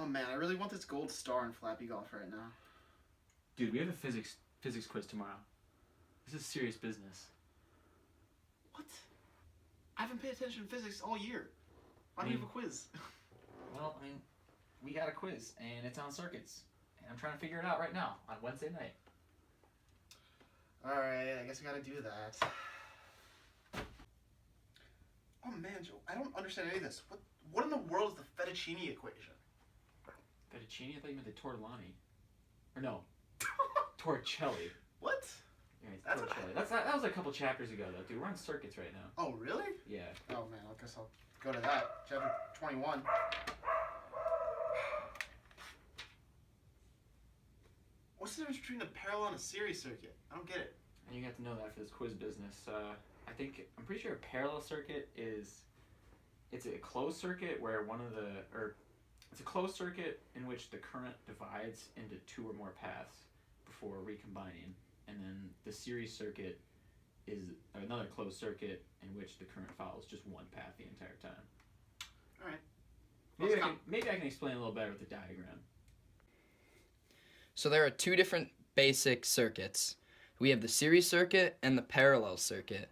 Oh man, I really want this gold star in Flappy Golf right now. Dude, we have a physics quiz tomorrow. This is serious business. What? I haven't paid attention to physics all year. Why do you have a quiz? Well, we got a quiz, and it's on circuits. And I'm trying to figure it out right now on Wednesday night. Alright, I guess I gotta do that. Oh man, Joe, I don't understand any of this. What in the world is the fettuccine equation? Fettuccine? I thought you meant the tortellini. Or no, torcelli. What? Yeah, it's That's torcelli. That was a couple chapters ago, though, dude. We're on circuits right now. Oh, really? Yeah. Oh man, I guess I'll go to that. Chapter 21. What's the difference between a parallel and a series circuit? I don't get it. And you have to know that for this quiz business. I'm pretty sure a parallel circuit it's a closed circuit where it's a closed circuit in which the current divides into two or more paths before recombining. And then the series circuit is another closed circuit in which the current follows just one path the entire time. Alright. Maybe I can explain a little better with the diagram. So there are two different basic circuits. We have the series circuit and the parallel circuit.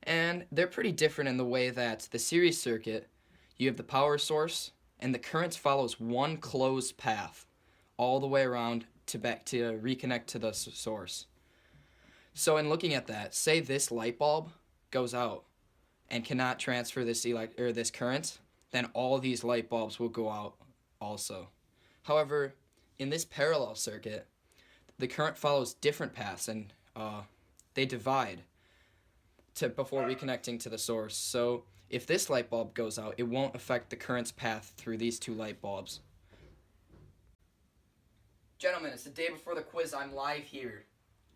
And they're pretty different in the way that the series circuit, you have the power source, and the current follows one closed path all the way around to reconnect to the source. So in looking at that, say this light bulb goes out and cannot transfer this current, then all these light bulbs will go out also. However, in this parallel circuit, the current follows different paths and they divide before reconnecting to the source. So if this light bulb goes out, it won't affect the current's path through these two light bulbs. Gentlemen, it's the day before the quiz. I'm live here.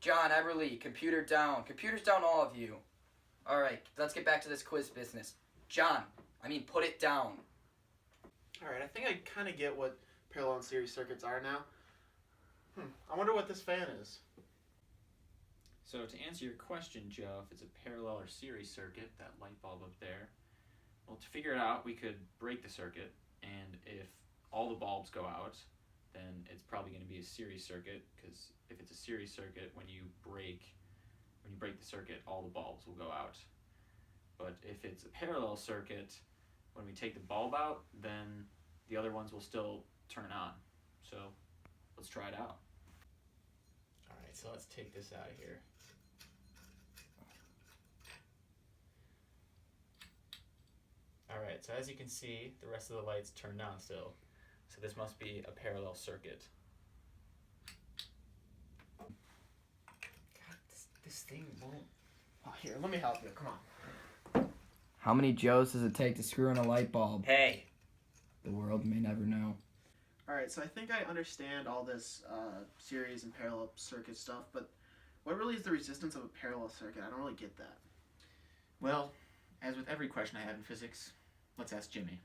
John, Everly, computer down. Computer's down, all of you. All right, let's get back to this quiz business. John, put it down. Alright, I think I kind of get what parallel and series circuits are now. I wonder what this fan is. So to answer your question, Joe, if it's a parallel or series circuit, that light bulb up there, well, to figure it out, we could break the circuit, and if all the bulbs go out, then it's probably going to be a series circuit, because if it's a series circuit, when you break the circuit, all the bulbs will go out. But if it's a parallel circuit, when we take the bulb out, then the other ones will still turn on. So let's try it out. All right, so let's take this out of here. All right, so as you can see, the rest of the lights turned on still. So this must be a parallel circuit. God, this thing won't... Oh, here, let me help you. Come on. How many Joes does it take to screw in a light bulb? Hey! The world may never know. Alright, so I think I understand all this series and parallel circuit stuff, but what really is the resistance of a parallel circuit? I don't really get that. Well, as with every question I have in physics, let's ask Jimmy.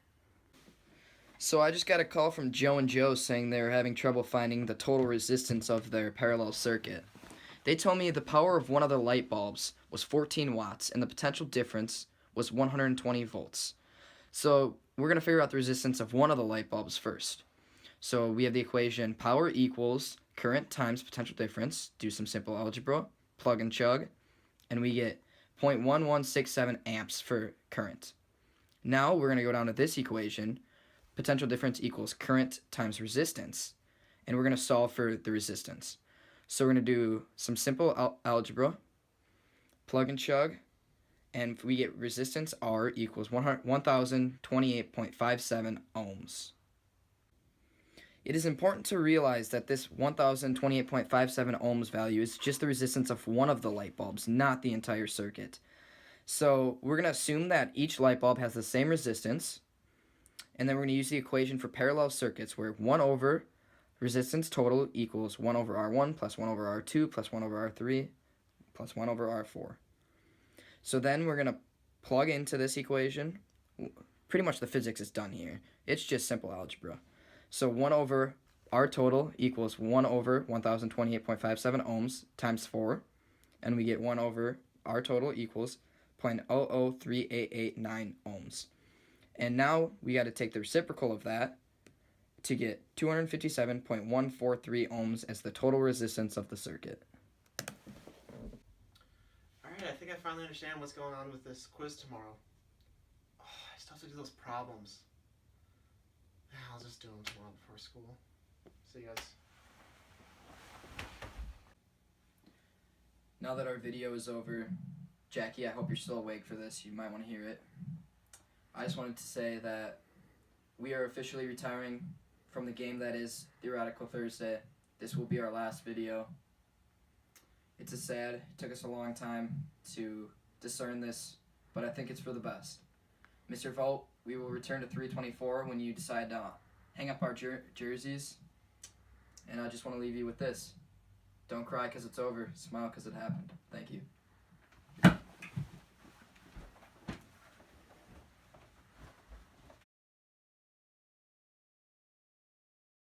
So I just got a call from Joe and Joe saying they were having trouble finding the total resistance of their parallel circuit. They told me the power of one of the light bulbs was 14 watts and the potential difference was 120 volts. So we're going to figure out the resistance of one of the light bulbs first. So we have the equation power equals current times potential difference. Do some simple algebra, plug and chug, and we get 0.1167 amps for current. Now we're going to go down to this equation. Potential difference equals current times resistance, and we're going to solve for the resistance. So we're going to do some simple algebra, plug and chug, and we get resistance R equals 1028.57 ohms. It is important to realize that this 1028.57 ohms value is just the resistance of one of the light bulbs, not the entire circuit. So we're going to assume that each light bulb has the same resistance, and then we're going to use the equation for parallel circuits where 1 over resistance total equals 1 over R1 plus 1 over R2 plus 1 over R3 plus 1 over R4. So then we're going to plug into this equation. Pretty much the physics is done here. It's just simple algebra. So 1 over R total equals 1 over 1028.57 ohms times 4. And we get 1 over R total equals 0.003889 ohms. And now we got to take the reciprocal of that, to get 257.143 ohms as the total resistance of the circuit. Alright, I think I finally understand what's going on with this quiz tomorrow. Oh, I still have to do those problems. I'll just do them tomorrow before school. See you guys. Now that our video is over, Jackie, I hope you're still awake for this. You might want to hear it. I just wanted to say that we are officially retiring from the game that is Theoretical Thursday. This will be our last video. It's sad. It took us a long time to discern this, but I think it's for the best. Mr. Volt, we will return to 324 when you decide to hang up our jerseys. And I just want to leave you with this. Don't cry because it's over. Smile because it happened. Thank you.